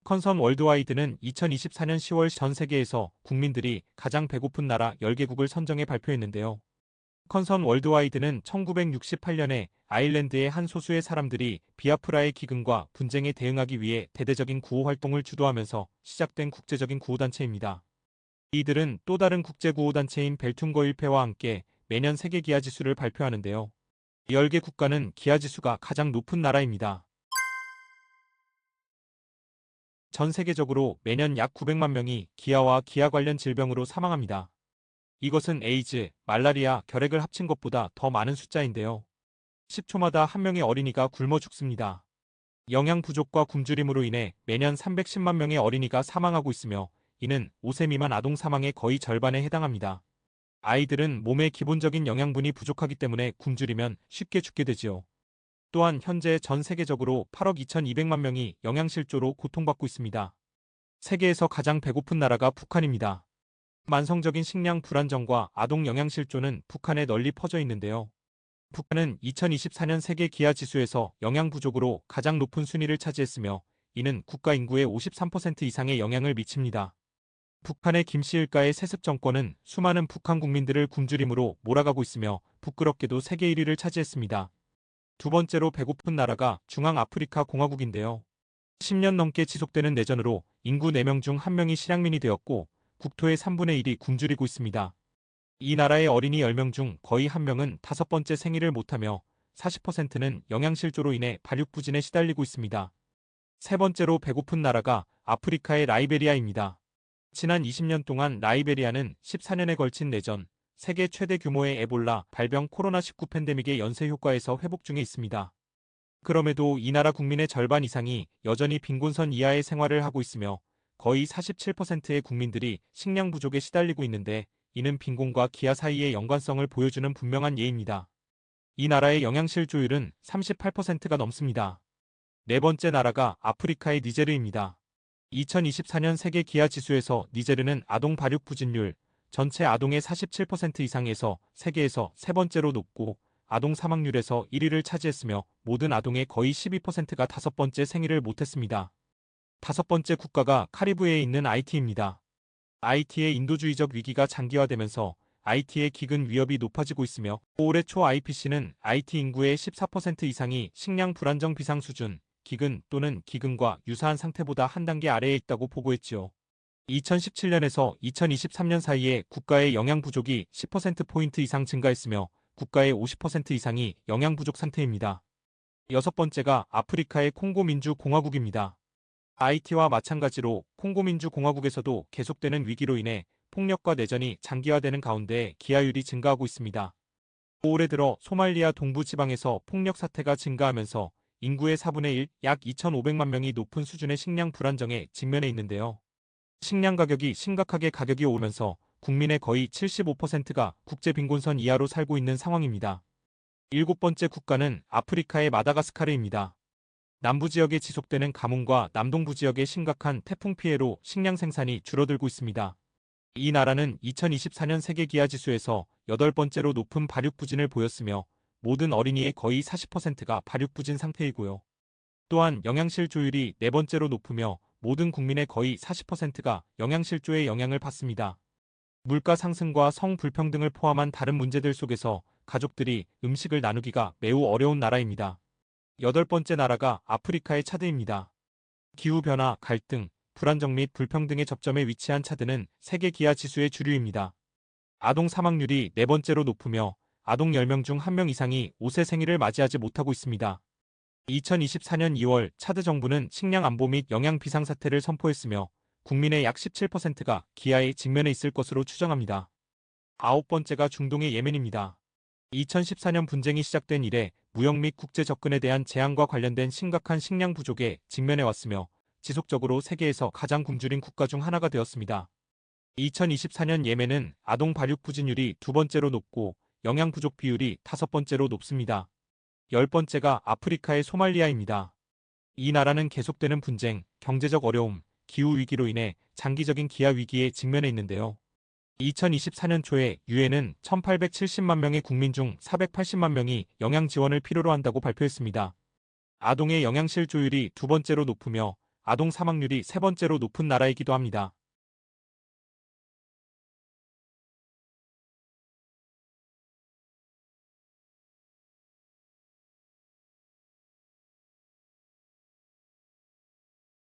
컨선 월드와이드는 2024년 10월 전 세계에서 국민들이 가장 배고픈 나라 10개국을 선정해 발표했는데요. 컨선 월드와이드는 1968년에 아일랜드의 한 소수의 사람들이 비아프라의 기근과 분쟁에 대응하기 위해 대대적인 구호 활동을 주도하면서 시작된 국제적인 구호단체입니다. 이들은 또 다른 국제구호단체인 벨퉁거일패와 함께 매년 세계 기아지수를 발표하는데요. 10개 국가는 기아지수가 가장 높은 나라입니다. 전 세계적으로 매년 약 900만 명이 기아와 기아 관련 질병으로 사망합니다. 이것은 에이즈, 말라리아, 결핵을 합친 것보다 더 많은 숫자인데요. 10초마다 한 명의 어린이가 굶어 죽습니다. 영양 부족과 굶주림으로 인해 매년 310만 명의 어린이가 사망하고 있으며 이는 5세 미만 아동 사망의 거의 절반에 해당합니다. 아이들은 몸의 기본적인 영양분이 부족하기 때문에 굶주리면 쉽게 죽게 되지요. 또한 현재 전 세계적으로 8억 2,200만 명이 영양실조로 고통받고 있습니다. 세계에서 가장 배고픈 나라가 북한입니다. 만성적인 식량 불안정과 아동 영양실조는 북한에 널리 퍼져 있는데요. 북한은 2024년 세계 기아 지수에서 영양 부족으로 가장 높은 순위를 차지했으며 이는 국가 인구의 53% 이상의 영향을 미칩니다. 북한의 김씨 일가의 세습 정권은 수많은 북한 국민들을 굶주림으로 몰아가고 있으며 부끄럽게도 세계 1위를 차지했습니다. 두 번째로 배고픈 나라가 중앙아프리카 공화국인데요. 10년 넘게 지속되는 내전으로 인구 4명 중 1명이 실향민이 되었고 국토의 3분의 1이 굶주리고 있습니다. 이 나라의 어린이 10명 중 거의 1명은 5번째 생일을 못하며 40%는 영양실조로 인해 발육부진에 시달리고 있습니다. 세 번째로 배고픈 나라가 아프리카의 라이베리아입니다. 지난 20년 동안 라이베리아는 14년에 걸친 내전, 세계 최대 규모의 에볼라, 발병 코로나19 팬데믹의 연쇄 효과에서 회복 중에 있습니다. 그럼에도 이 나라 국민의 절반 이상이 여전히 빈곤선 이하의 생활을 하고 있으며 거의 47%의 국민들이 식량 부족에 시달리고 있는데 이는 빈곤과 기아 사이의 연관성을 보여주는 분명한 예입니다. 이 나라의 영양실조율은 38%가 넘습니다. 네 번째 나라가 아프리카의 니제르입니다. 2024년 세계 기아 지수에서 니제르는 아동 발육 부진율, 전체 아동의 47% 이상에서 세계에서 세 번째로 높고 아동 사망률에서 1위를 차지했으며 모든 아동의 거의 12%가 5번째 생일을 못했습니다. 다섯 번째 국가가 카리브해에 있는 아이티입니다. 아이티의 인도주의적 위기가 장기화되면서 아이티의 기근 위협이 높아지고 있으며 올해 초 IPC는 아이티 인구의 14% 이상이 식량 불안정 비상 수준, 기근 또는 기근과 유사한 상태보다 한 단계 아래에 있다고 보고했지요. 2017년에서 2023년 사이에 국가의 영양 부족이 10%포인트 이상 증가했으며 국가의 50% 이상이 영양 부족 상태입니다. 여섯 번째가 아프리카의 콩고 민주공화국입니다. 아이티와 마찬가지로 콩고 민주공화국에서도 계속되는 위기로 인해 폭력과 내전이 장기화되는 가운데 기아율이 증가하고 있습니다. 올해 들어 소말리아 동부 지방에서 폭력 사태가 증가하면서 인구의 4분의 1, 약 2,500만 명이 높은 수준의 식량 불안정에 직면해 있는데요. 식량 가격이 심각하게 가격이 오르면서 국민의 거의 75%가 국제 빈곤선 이하로 살고 있는 상황입니다. 일곱 번째 국가는 아프리카의 마다가스카르입니다. 남부 지역에 지속되는 가뭄과 남동부 지역의 심각한 태풍 피해로 식량 생산이 줄어들고 있습니다. 이 나라는 2024년 세계 기아 지수에서 8번째로 높은 발육부진을 보였으며 모든 어린이의 거의 40%가 발육부진 상태이고요. 또한 영양실조율이 4번째로 높으며 모든 국민의 거의 40%가 영양실조의 영향을 받습니다. 물가 상승과 성불평등을 포함한 다른 문제들 속에서 가족들이 음식을 나누기가 매우 어려운 나라입니다. 여덟 번째 나라가 아프리카의 차드입니다. 기후변화, 갈등, 불안정 및 불평등의 접점에 위치한 차드는 세계 기아 지수의 주류입니다. 아동 사망률이 4번째로 높으며 아동 10명 중 1명 이상이 5세 생일을 맞이하지 못하고 있습니다. 2024년 2월 차드 정부는 식량 안보 및 영양 비상사태를 선포했으며 국민의 약 17%가 기아에 직면해 있을 것으로 추정합니다. 아홉 번째가 중동의 예멘입니다. 2014년 분쟁이 시작된 이래 무역 및 국제 접근에 대한 제한과 관련된 심각한 식량 부족에 직면해 왔으며 지속적으로 세계에서 가장 굶주린 국가 중 하나가 되었습니다. 2024년 예멘은 아동 발육 부진율이 2번째로 높고 영양 부족 비율이 5번째로 높습니다. 열 번째가 아프리카의 소말리아입니다. 이 나라는 계속되는 분쟁, 경제적 어려움, 기후위기로 인해 장기적인 기아 위기에 직면해 있는데요. 2024년 초에 유엔은 1,870만 명의 국민 중 480만 명이 영양 지원을 필요로 한다고 발표했습니다. 아동의 영양실조율이 2번째로 높으며 아동 사망률이 세 번째로 높은 나라이기도 합니다.